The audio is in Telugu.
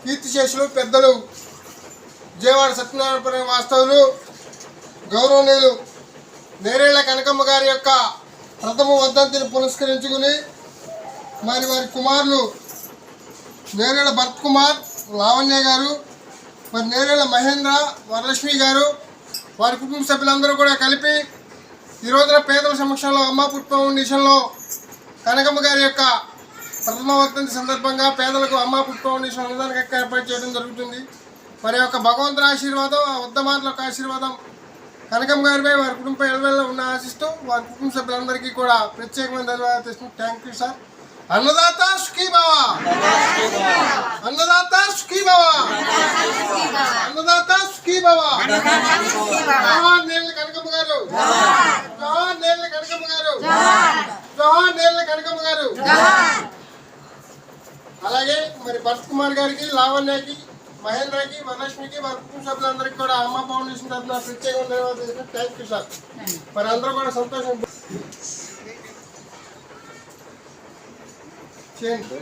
కీర్తిశేషులు పెద్దలు విజయవాడ సత్యనారాయణపురం వాస్తవులు గౌరవనీయులు నేరేళ్ల కనకమ్మ గారి యొక్క ప్రథమ వర్ధంతిని పురస్కరించుకుని మరి వారి కుమారులు నేరేళ్ల భరత్ కుమార్, లావణ్య గారు, మరి నేరేళ్ల మహేంద్ర, వరలక్ష్మి గారు, వారి కుటుంబ సభ్యులందరూ కూడా కలిపి ఈ రోజున పేదల సమక్షంలో అమ్మ ఫుడ్ ఫౌండేషన్లో కనకమ్మ గారి యొక్క ప్రథమ వర్ధంతి సందర్భంగా పేదలకు అమ్మ ఫుడ్ ఫౌండేషన్ అన్నదానికి ఏర్పాటు చేయడం జరుగుతుంది. మరి యొక్క భగవంతుని ఆశీర్వాదం, ఆ ఉద్దమాతల యొక్క ఆశీర్వాదం కనకమ్మ గారిపై వారి కుటుంబ ఎడవేళ ఉన్న ఆశిస్తూ వారి కుటుంబ సభ్యులందరికీ కూడా ప్రత్యేకమైన ధన్యవాదాలు తెస్తున్నాం. Thank you sir. Annadata Sukhi Bhava, అన్నదాత సుఖీ భవ, అన్నదాత సుఖీ భవ. జోహార్ నేరేళ్ల కనకమ్మ గారు, జోహార్ నేరేళ్ల కనకమ్మ గారు, జోహార్ నేరేళ్ల కనకమ్మ గారు. అలాగే మరి భరత్ కుమార్ గారికి, లావణ్యకి, మహేంద్రకి, వరలక్ష్మికి, వారి కుటుంబ సభ్యులందరికీ కూడా అమ్మ ఫౌండేషన్ తరఫున ప్రత్యేకంగా ధన్యవాదాలు చేస్తున్నాం. Thank you sir. మరి అందరూ కూడా సంతోషం చేయండి.